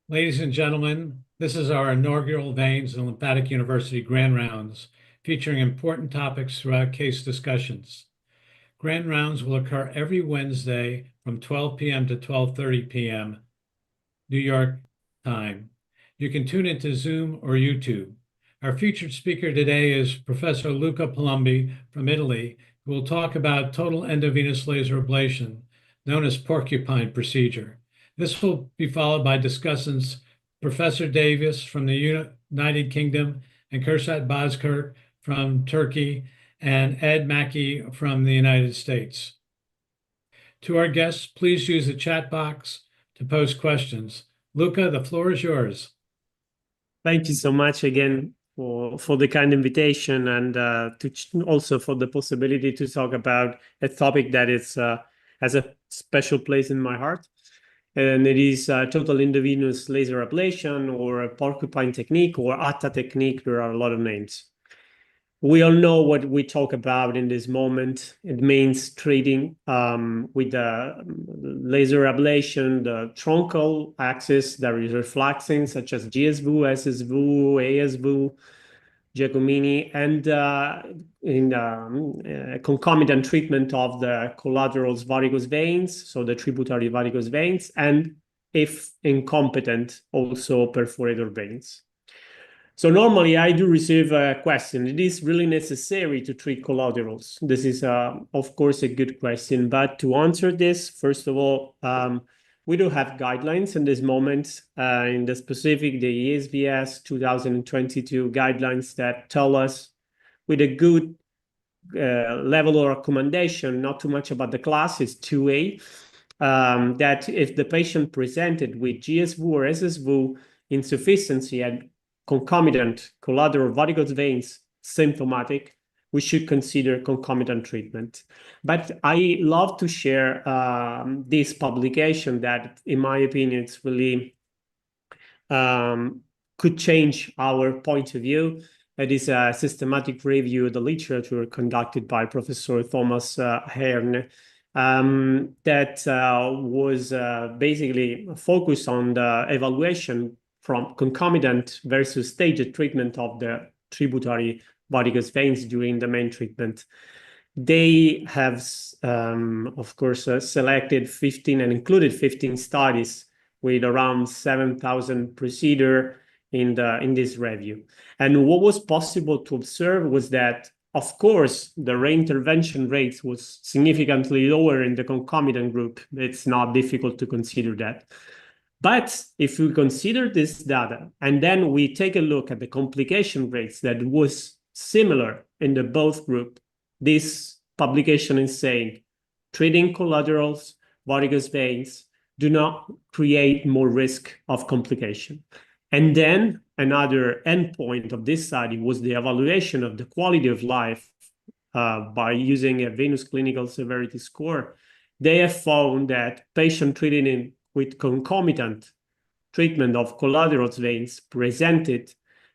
Ladies and gentlemen, this is our inaugural Veins and Lymphatic University Grand Rounds, featuring important topics throughout case discussions. Grand Rounds will occur every Wednesday from 12 p.m. to 12:30 p.m. New York time. You can tune into Zoom or YouTube. Our featured speaker today is Professor Luca Palumbi from Italy, who will talk about total endovenous laser ablation, known as porcupine procedure. This will be followed by discussants Professor Davis from the United Kingdom and Kürşat Bozkurt from Turkey and Ed Mackey from the United States. To our guests, please use the chat box to post questions. Luca, the floor is yours. Thank you so much again for the kind invitation and also for the possibility to talk about a topic that has a special place in my heart. And it is total endovenous laser ablation or a porcupine technique or ATA technique. There are a lot of names. We all know what we talk about in this moment. It means treating with the laser ablation, the truncal axis that is reflexing, such as GSV, SSV, ASV, Giacomini, and in concomitant treatment of the collaterals varicose veins, so the tributary varicose veins, and if incompetent, also perforator veins. So normally I do receive a question, it is really necessary to treat collaterals? This is, of course, a good question, but to answer this, first of all, we do have guidelines in this moment, in the specific, the ESVS 2022 guidelines that tell us with a good level of recommendation, not too much about the class, is 2A, that if the patient presented with GSV or SSV insufficiency and concomitant collateral varicose veins symptomatic, we should consider concomitant treatment. But I love to share this publication that, in my opinion, it's really could change our point of view. It is a systematic review of the literature conducted by Professor Thomas Hearn that was basically focused on the evaluation from concomitant versus staged treatment of the tributary varicose veins during the main treatment. They have, of course, selected 15 and included 15 studies with around 7,000 procedures in this review. And what was possible to observe was that, of course, the reintervention rates was significantly lower in the concomitant group. It's not difficult to consider that. But if we consider this data and then we take a look at the complication rates that was similar in the both group, this publication is saying treating collaterals, varicose veins do not create more risk of complication. And then another endpoint of this study was the evaluation of the quality of life by using a venous clinical severity score. They have found that patients treated with concomitant treatment of collaterals veins presented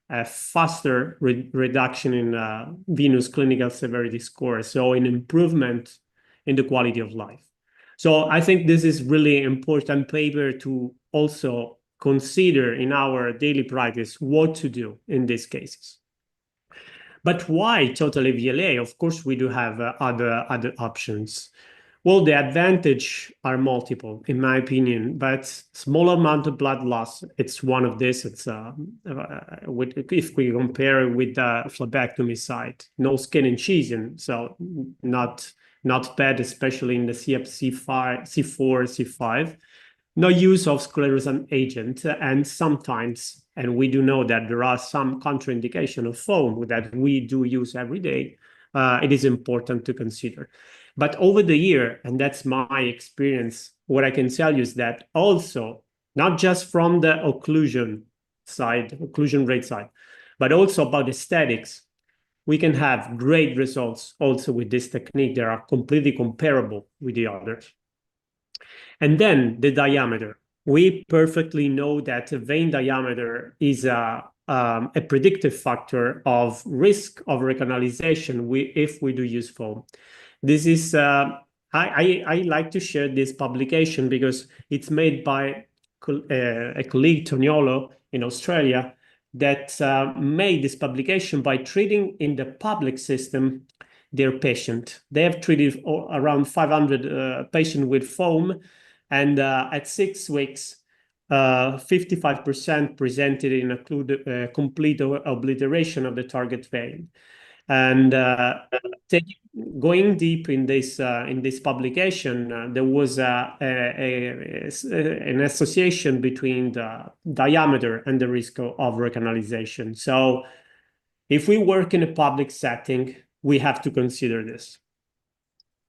a faster reduction in venous clinical severity score, so an improvement in the quality of life. So I think this is really important paper to also consider in our daily practice what to do in these cases. But why total EVLA? Of course, we do have other options. Well, the advantages are multiple, in my opinion, but small amount of blood loss, it's one of this. It's if we compare with the phlebectomy side, no skin incision, so not bad, especially in the CEAP C4, C5. No use of sclerosant agent, and sometimes, and we do know that there are some contraindication of foam that we do use every day. It is important to consider. But over the year, and that's my experience, what I can tell you is that also, not just from the occlusion rate side, but also about aesthetics, we can have great results also with this technique that are completely comparable with the others. And then the diameter. We perfectly know that the vein diameter is a predictive factor of risk of recanalization if we do use foam. This is, I like to share this publication because it's made by a colleague, Toniolo, in Australia, that made this publication by treating in the public system their patient. They have treated around 500 patients with foam, and at 6 weeks, 55% presented in a complete obliteration of the target vein. And going deep in this publication, there was an association between the diameter and the risk of recanalization. So if we work in a public setting, we have to consider this.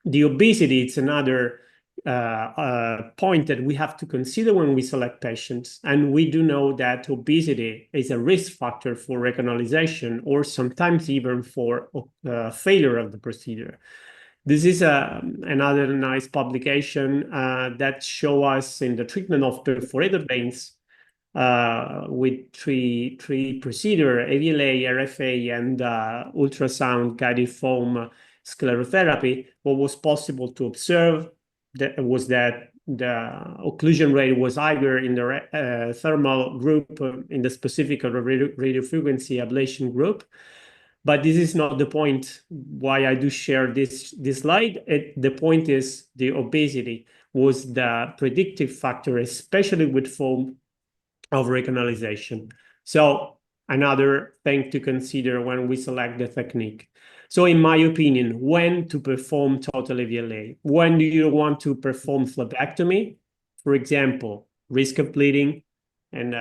The obesity, it's another point that we have to consider when we select patients. And we do know that obesity is a risk factor for recanalization or sometimes even for failure of the procedure. This is another nice publication that shows us in the treatment of perforated veins with three procedures, EVLA, RFA, and ultrasound guided foam sclerotherapy. What was possible to observe was that the occlusion rate was higher in the thermal group, in the specific radiofrequency ablation group. But this is not the point why I do share this slide. The point is the obesity was the predictive factor, especially with foam, of recanalization. So another thing to consider when we select the technique. So in my opinion, when to perform total EVLA? When do you want to perform phlebectomy? For example, risk of bleeding, and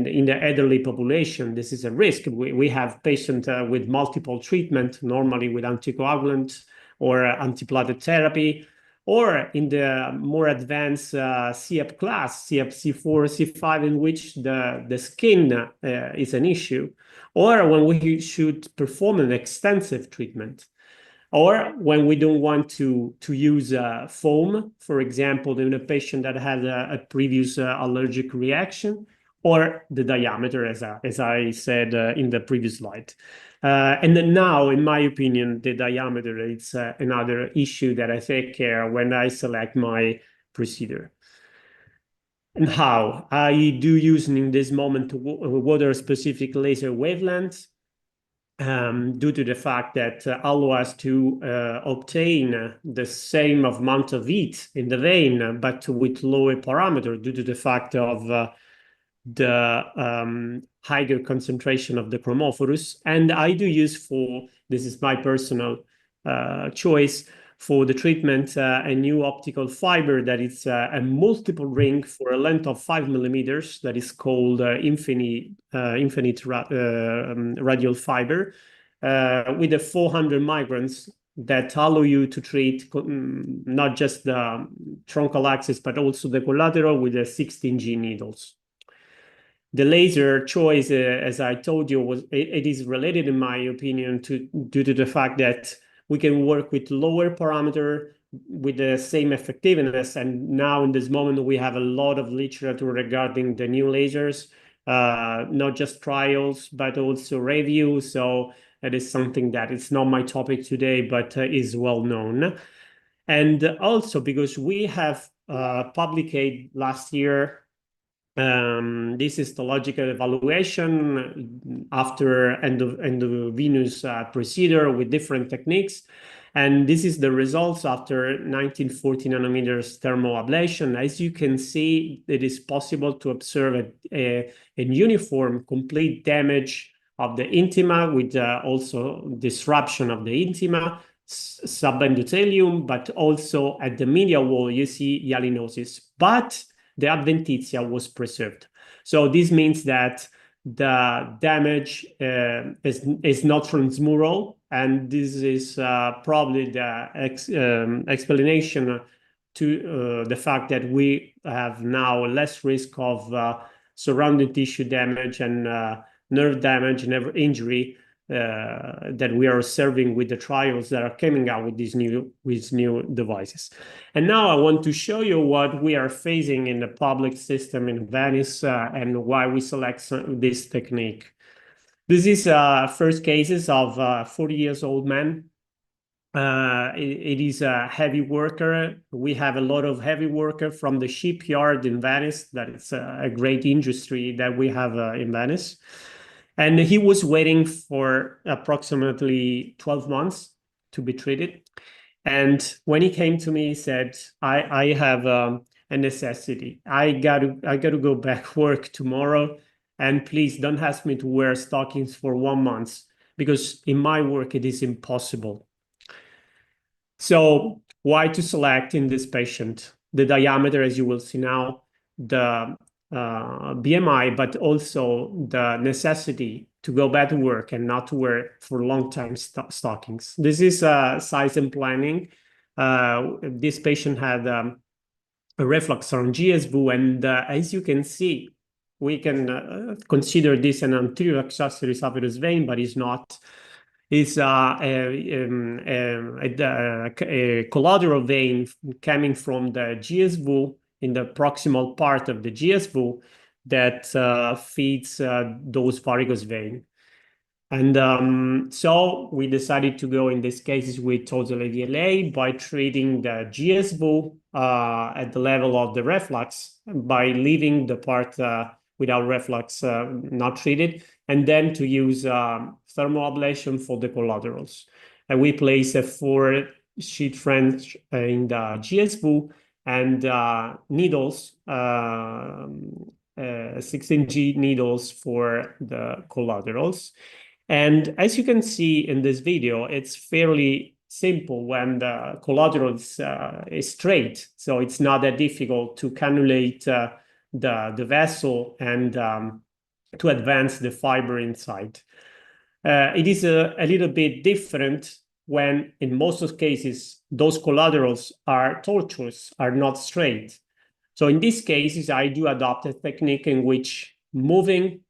in the elderly population, this is a risk. We have patients with multiple treatment, normally with anticoagulants or antiplatelet therapy, or in the more advanced CEAP class, CEAP C4, C5, in which the skin is an issue, or when we should perform an extensive treatment, or when we don't want to use foam, for example, in a patient that had a previous allergic reaction, or the diameter, as I said in the previous slide. And then now, in my opinion, the diameter is another issue that I take care when I select my procedure. And how? I do use in this moment water-specific laser wavelengths due to the fact that allow us to obtain the same amount of heat in the vein, but with lower parameter due to the fact of the higher concentration of the chromophorus. And I do use this is my personal choice, for the treatment, a new optical fiber that is a multiple ring for a length of 5 millimeters that is called infinite radial fiber with the 400 migrants that allow you to treat not just the truncal axis, but also the collateral with the 16G needles. The laser choice, as I told you, it is related, in my opinion, due to the fact that we can work with lower parameter with the same effectiveness. And now in this moment, we have a lot of literature regarding the new lasers, not just trials, but also reviews. So that is something that is not my topic today, but is well known. And also because we have published last year this histological evaluation after endovenous procedure with different techniques. And this is the results after 1940 nanometers thermal ablation. As you can see, it is possible to observe a uniform complete damage of the intima with also disruption of the intima, subendothelium, but also at the medial wall, you see hyalinosis. But the adventitia was preserved. So this means that the damage is not transmural, and this is probably the explanation to the fact that we have now less risk of surrounding tissue damage and nerve damage, nerve injury that we are observing with the trials that are coming out with these new devices. And now I want to show you what we are facing in the public system in Venice and why we select this technique. This is first cases of 40 years old man It is a heavy worker. We have a lot of heavy worker from the shipyard in Venice. That is a great industry that we have in Venice. And he was waiting for approximately 12 months to be treated. And when he came to me, he said, I have a necessity. I got to go back work tomorrow. And please don't ask me to wear stockings for 1 month, because in my work, it is impossible. So why to select in this patient? The diameter, as you will see now, the BMI, but also the necessity to go back to work and not to wear for long time stockings. This is size and planning. This patient had a reflux on GSV, and as you can see, we can consider this an anterior accessory esophagus vein, but it's not. It's a collateral vein coming from the GSV in the proximal part of the GSV that feeds those varicose veins. And so we decided to go in these cases with total EVLA by treating the GSV at the level of the reflux, by leaving the part without reflux not treated, and then to use thermal ablation for the collaterals. And we place a 4-sheet French in the GSV and needles, 16G needles for the collaterals. And as you can see in this video, it's fairly simple when the collateral is straight. So it's not that difficult to cannulate the vessel and to advance the fiber inside. It is a little bit different when, in most of cases, those collaterals are tortuous, are not straight. So in these cases, I do adopt a technique in which moving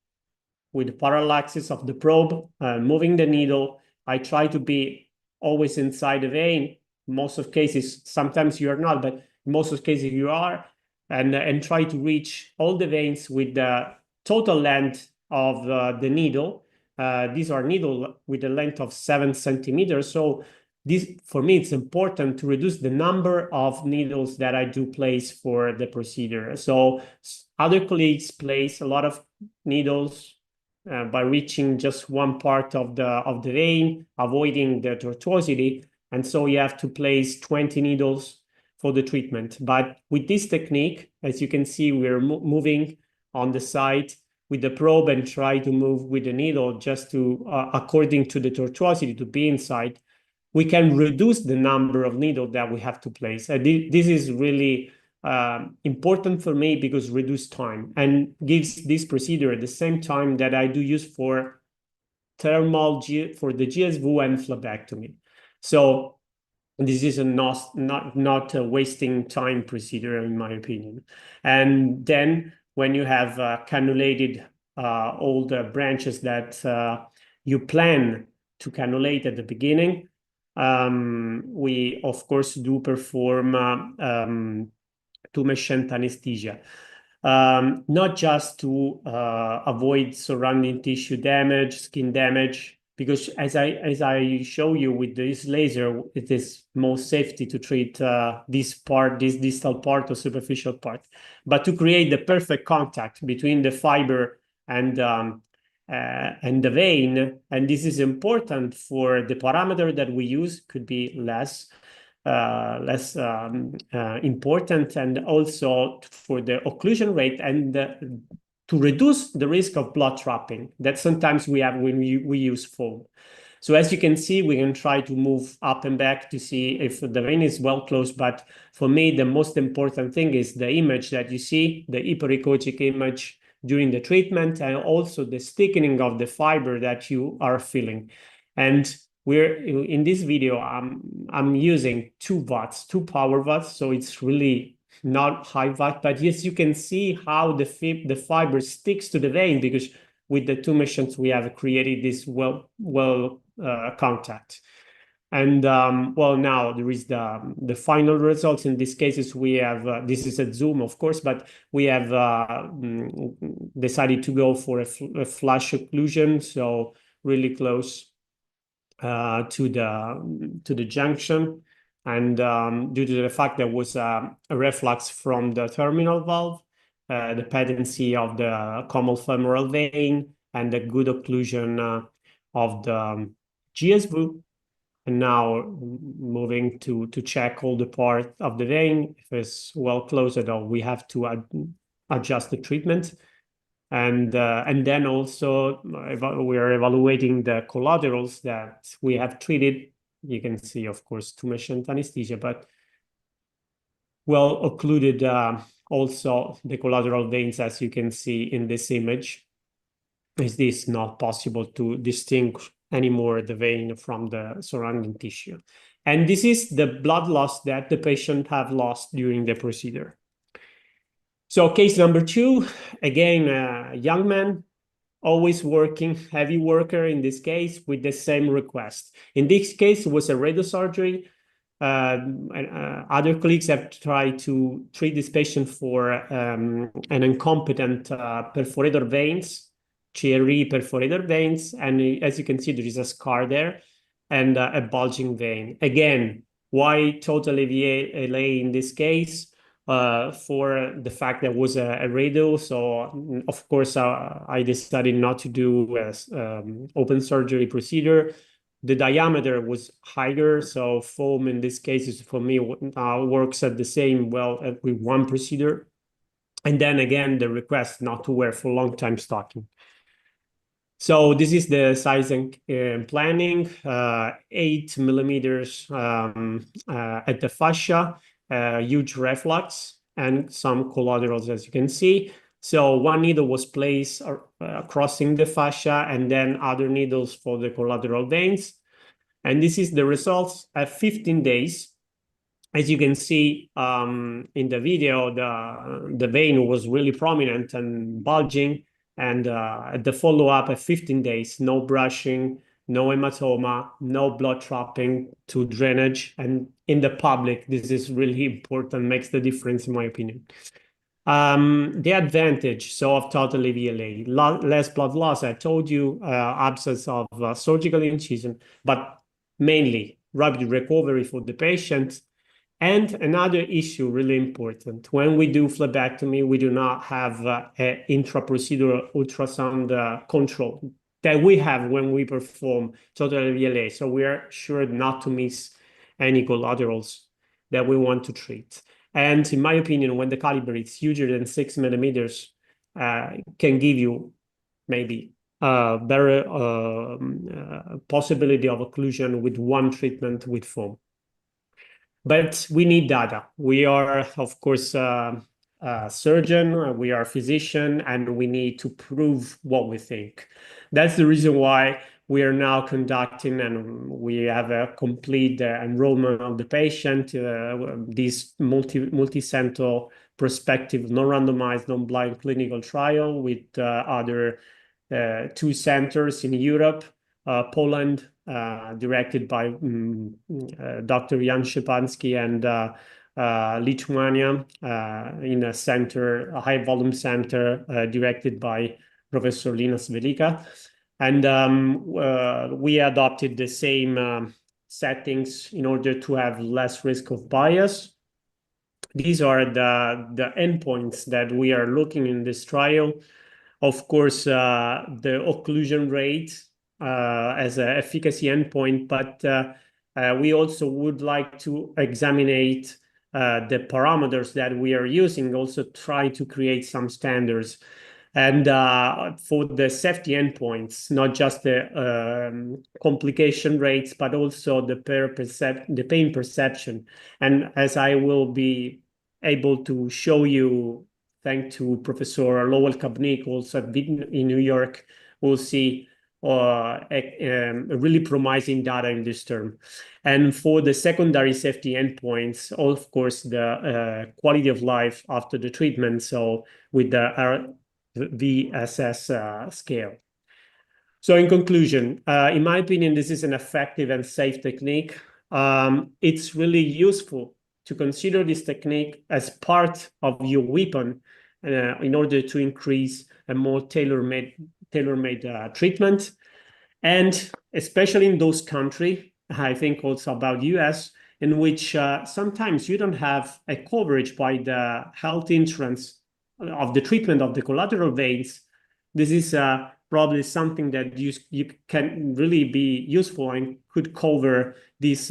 with parallaxis of the probe, moving the needle, I try to be always inside the vein. Most of cases, sometimes you are not, but most of cases you are, and try to reach all the veins with the total length of the needle. These are needles with a length of 7 centimeters. So this, for me, it's important to reduce the number of needles that I do place for the procedure. So other colleagues place a lot of needles by reaching just one part of the vein, avoiding the tortuosity. And so you have to place 20 needles for the treatment. But with this technique, as you can see, we're moving on the side with the probe and try to move with the needle just to, according to the tortuosity, to be inside. We can reduce the number of needles that we have to place. This is really important for me because reduce time and gives this procedure at the same time that I do use for thermal for the GSV and phlebectomy. So this is not a wasting time procedure, in my opinion. And then when you have cannulated all the branches that you plan to cannulate at the beginning, we of course do perform tumescent anesthesia, not just to avoid surrounding tissue damage, skin damage, because as I show you with this laser, it is most safety to treat this distal part or superficial part, but to create the perfect contact between the fiber and the vein. And this is important for the parameter that we use, could be less important, and also for the occlusion rate and to reduce the risk of blood trapping that sometimes we have when we use foam. So as you can see, we can try to move up and back to see if the vein is well closed. But for me, the most important thing is the image that you see, the hyperechoic image during the treatment, and also the thickening of the fiber that you are feeling. And we're in this video, I'm using 2 watts, 2 power watts, so it's really not high watt, but yes, you can see how the fiber sticks to the vein, because with the 2 machines we have created this well contact. And well, now there is the final results. In these cases, we have this is a zoom, of course, but we have decided to go for a flash occlusion, so really close. to the junction, and due to the fact there was a reflux from the terminal valve, the patency of the common femoral vein, and the good occlusion of the GSV. And now moving to check all the part of the vein, if it's well closed at all, we have to adjust the treatment. And then also we are evaluating the collaterals that we have treated. You can see, of course, too much anesthesia, but well occluded also the collateral veins, as you can see in this image. Is this not possible to distinguish anymore the vein from the surrounding tissue? And this is the blood loss that the patient have lost during the procedure. So case number 2, again, a young man, always working, heavy worker in this case, with the same request. In this case, it was a radiosurgery. Other colleagues have tried to treat this patient for an incompetent perforator veins, CRE perforator veins, and as you can see, there is a scar there and a bulging vein. Again, why total EVLA in this case? For the fact that was a radio, so of course I decided not to do open surgery procedure. The diameter was higher, so foam in this case is for me works at the same well with one procedure. And then again, the request not to wear for long time stocking. So this is the sizing planning, 8 millimeters at the fascia, huge reflux, and some collaterals, as you can see. So one needle was placed crossing the fascia, and then other needles for the collateral veins. And this is the results at 15 days. As you can see in the video, the vein was really prominent and bulging. And at the follow-up at 15 days, no brushing, no hematoma, no blood trapping to drainage. And in the public, this is really important, makes the difference in my opinion. The advantage of total EVLA, less blood loss, I told you, absence of surgical incision, but mainly rapid recovery for the patient. And another issue really important, when we do phlebectomy, we do not have an intraprocedural ultrasound control that we have when we perform total EVLA. So we are sure not to miss any collaterals that we want to treat. And in my opinion, when the caliber is huger than 6 millimeters, can give you maybe a better possibility of occlusion with one treatment with foam. But we need data. We are, of course, a surgeon, we are a physician, and we need to prove what we think. That's the reason why we are now conducting, and we have a complete enrollment of the patient, this multi-center prospective, non-randomized, non-blind clinical trial with other 2 centers in Europe, Poland, directed by Dr. Jan Szczepanski, and Lithuania in a center, a high volume center directed by Professor Linas Velika. And we adopted the same settings in order to have less risk of bias. These are the endpoints that we are looking in this trial. Of course, the occlusion rate as an efficacy endpoint, but we also would like to examine the parameters that we are using, also try to create some standards. And for the safety endpoints, not just the complication rates, but also the pain perception. And as I will be able to show you, thanks to Professor Lowell Kabnik, also in New York, we'll see really promising data in this term. And for the secondary safety endpoints, of course, the quality of life after the treatment, so with the VSS scale. So in conclusion, in my opinion, this is an effective and safe technique. It's really useful to consider this technique as part of your weapon in order to increase a more tailor-made treatment. And especially in those countries, I think also about US, in which sometimes you don't have a coverage by the health insurance of the treatment of the collateral veins. This is probably something that you can really be useful and could cover this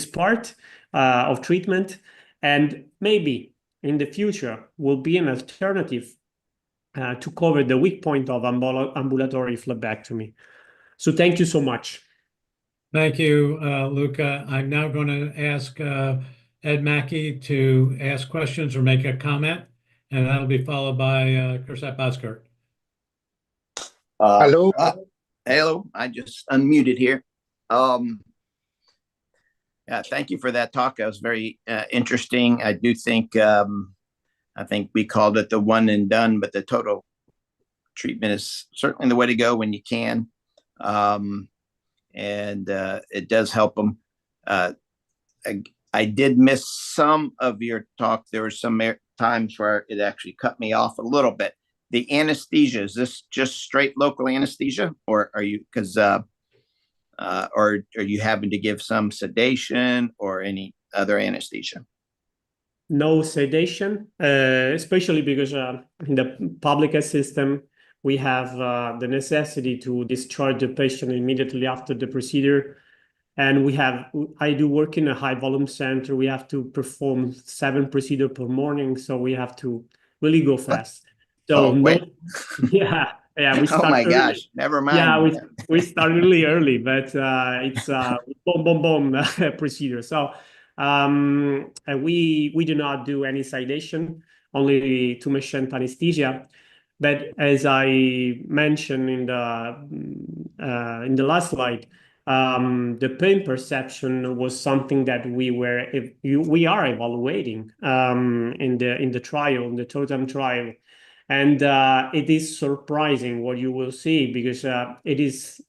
part of treatment, and maybe in the future will be an alternative to cover the weak point of ambulatory phlebectomy. So thank you so much. Thank you, Luca. I'm now going to ask Ed Mackey to ask questions or make a comment, and that'll be followed by Kursat Bozkurt. Hello. Hello. I just unmuted here. Yeah, thank you for that talk. That was very interesting. I do think I think we called it the one and done, but the total treatment is certainly the way to go when you can. And it does help them. I did miss some of your talk. There were some times where it actually cut me off a little bit. The anesthesia, is this just straight local anesthesia, or are you, because or are you having to give some sedation or any other anesthesia? No sedation, especially because in the public health system, we have the necessity to discharge the patient immediately after the procedure. And I do work in a high volume center. We have to perform 7 procedures per morning. So we have to really go fast. So yeah. We start oh my early. Gosh, never mind. Yeah, we start really early, but it's boom procedure. So we do not do any sedation, only tumescent anesthesia. But as I mentioned in the last slide, the pain perception was something that we are evaluating in the trial, in the TOTEM trial. And it is surprising what you will see, because it is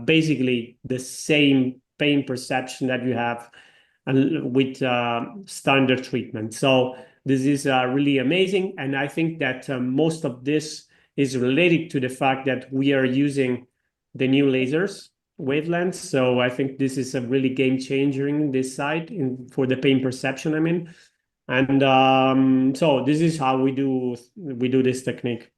basically the same pain perception that you have with standard treatment. So this is really amazing. And I think that most of this is related to the fact that we are using the new lasers wavelengths. So I think this is a really game changer in this side for the pain perception, I mean. And so this is how we do this technique.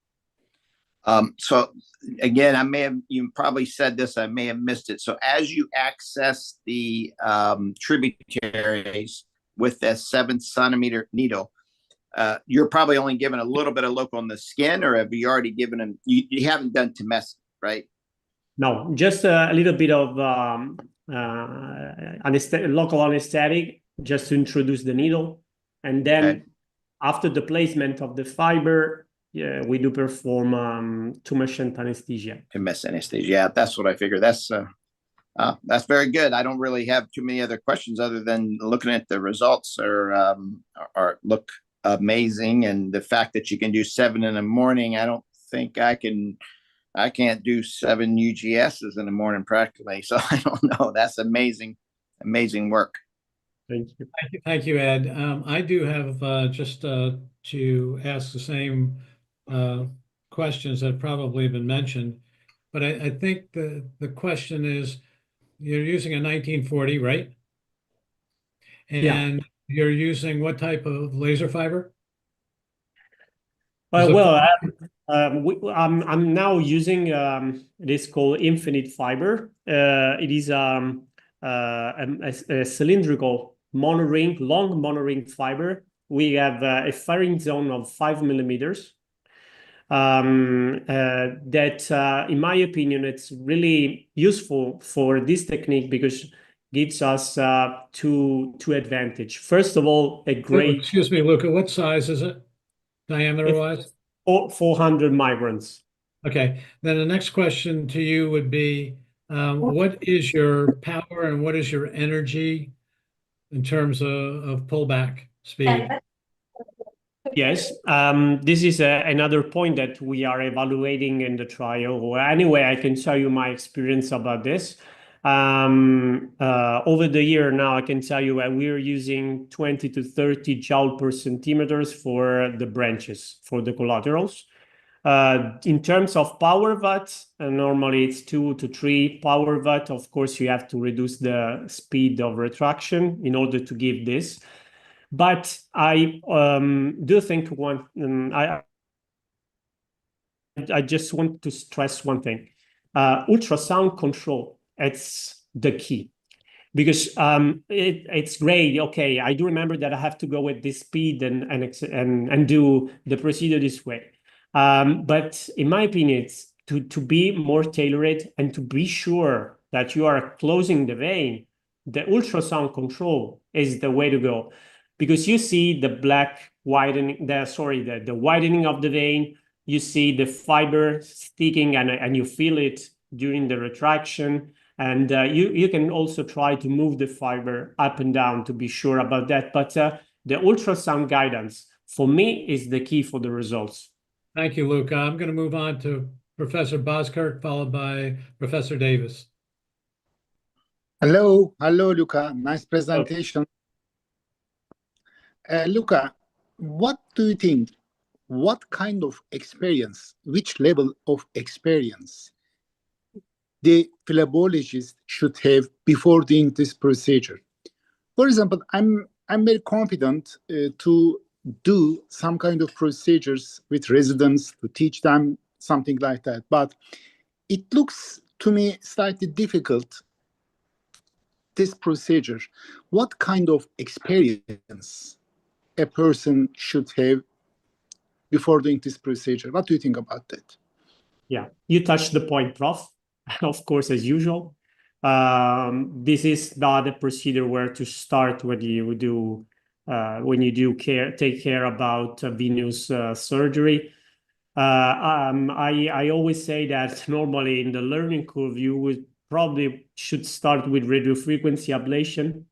So again, you probably said this, I may have missed it. So as you access the tributaries with that 7-centimeter needle, you're probably only given a little bit of local on the skin, or have you already given them? You haven't done tumescent, right? No, just a little bit of local anesthetic, just to introduce the needle. And then after the placement of the fiber, we do perform tumescent anesthesia. Tumescent anesthesia, yeah, that's what I figured. That's very good. I don't really have too many other questions other than looking at the results are look amazing, and the fact that you can do 7 in the morning, I don't think I can't do 7 UGSs in the morning practically. So I don't know. That's amazing work. Thank you. Thank you, Ed. I do have just to ask the same questions that have probably been mentioned, but I think the question is, you're using a 1940, right? And you're using what type of laser fiber? I'm now using it is called infinite fiber. It is a cylindrical monoring, long monoring fiber. We have a firing zone of 5 millimeters. That, in my opinion, it's really useful for this technique because it gives us two advantage. First of all, a great. Excuse me, Luca. What size is it, diameter-wise? 400 migrants. Okay. Then the next question to you would be, what is your power and what is your energy in terms of pullback speed? Yes, this is another point that we are evaluating in the trial. Well, anyway, I can tell you my experience about this. Over the year now, I can tell you we're using 20 to 30 joule per centimeters for the branches, for the collaterals. In terms of power watt, normally it's 2 to 3 power watt. Of course, you have to reduce the speed of retraction in order to give this. But I do think I just want to stress one thing. Ultrasound control, it's the key. Because it's great. Okay, I do remember that I have to go with this speed and do the procedure this way. But in my opinion, it's to be more tailored and to be sure that you are closing the vein, the ultrasound control is the way to go. Because you see the widening of the vein, you see the fiber sticking and you feel it during the retraction. And you can also try to move the fiber up and down to be sure about that. But the ultrasound guidance, for me, is the key for the results. Thank you, Luca. I'm going to move on to Professor Bozkurt, followed by Professor Davis. Hello, Luca. Nice presentation. Luca, what do you think? What kind of experience, which level of experience the phlebotomist should have before doing this procedure? For example, I'm very confident to do some kind of procedures with residents to teach them something like that, but it looks to me slightly difficult. This procedure, what kind of experience a person should have before doing this procedure? What do you think about that? Yeah, you touched the point, Prof. Of course, as usual. This is not a procedure where to start when you do take care about venous surgery. I always say that normally in the learning curve you would probably should start with radiofrequency ablation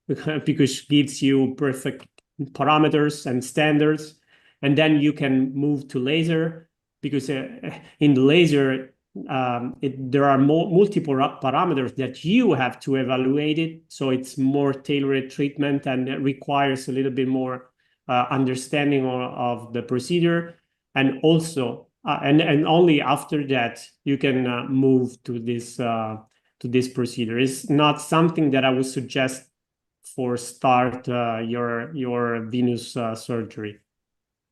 because it gives you perfect parameters and standards, and then you can move to laser because in the laser there are multiple parameters that you have to evaluate it, so it's more tailored treatment and it requires a little bit more understanding of the procedure, and also and only after that you can move to this procedure. It's not something that I would suggest for start your venous surgery.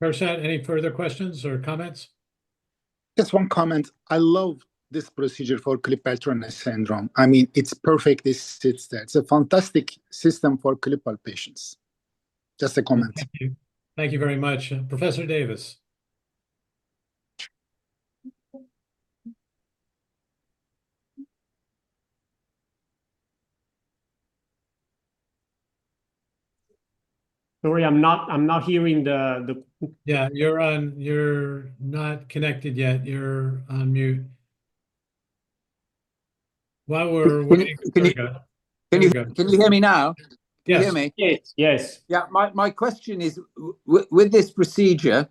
Persat, any further questions or comments? Just one comment. I love this procedure for Klippel Trenaunay syndrome. I mean, it's perfect. It sits there. It's a fantastic system for Klippel patients. Just a comment. Thank you. Thank you very much. Professor Davis. Sorry, I'm not hearing the. Yeah, you're not connected yet. You're on mute. While we're waiting, Can you hear me now? Can you hear me? Yes. Yeah, my question is, with this procedure,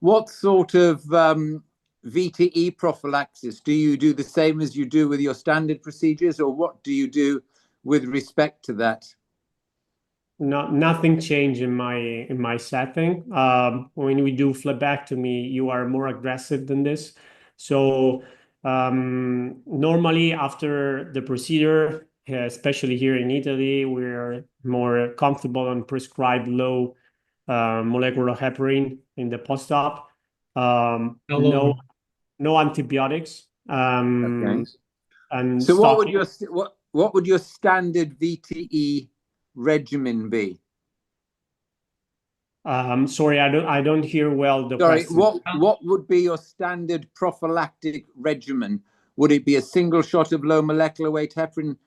what sort of VTE prophylaxis do you do the same as you do with your standard procedures, or what do you do with respect to that? Nothing changed in my setting. When we do phlebectomy, you are more aggressive than this. So normally after the procedure, especially here in Italy, we're more comfortable and prescribe low molecular heparin in the post-op. No antibiotics. Okay. And so what would your standard VTE regimen be? Sorry, I don't hear well the question. What would be your standard prophylactic regimen? Would it be a single shot of low molecular weight heparin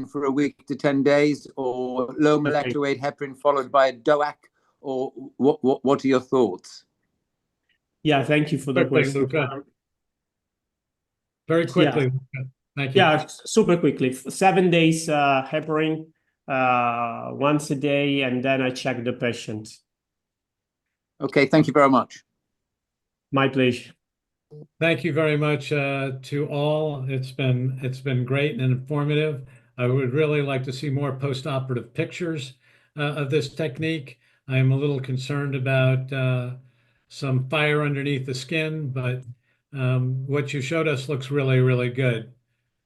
for a week to 10 days, or low molecular weight heparin followed by a DOAC, or what are your thoughts? Yeah, thank you for the question. Luca. Very quickly. Yeah. Thank you. Yeah, super quickly. 7 days heparin once a day, and then I check the patient. Okay, thank you very much. My pleasure. Thank you very much to all. It's been great and informative. I would really like to see more post-operative pictures of this technique. I am a little concerned about some fire underneath the skin, but what you showed us looks really, really good.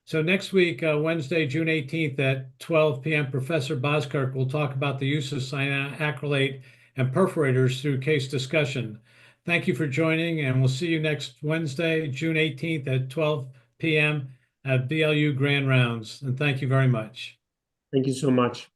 So next week, Wednesday, June 18th at 12 p.m., Professor Bozkurt will talk about the use of acrylate and perforators through case discussion. Thank you for joining, and we'll see you next Wednesday, June 18th at 12 p.m. at BLU Grand Rounds. And thank you very much. Thank you so much.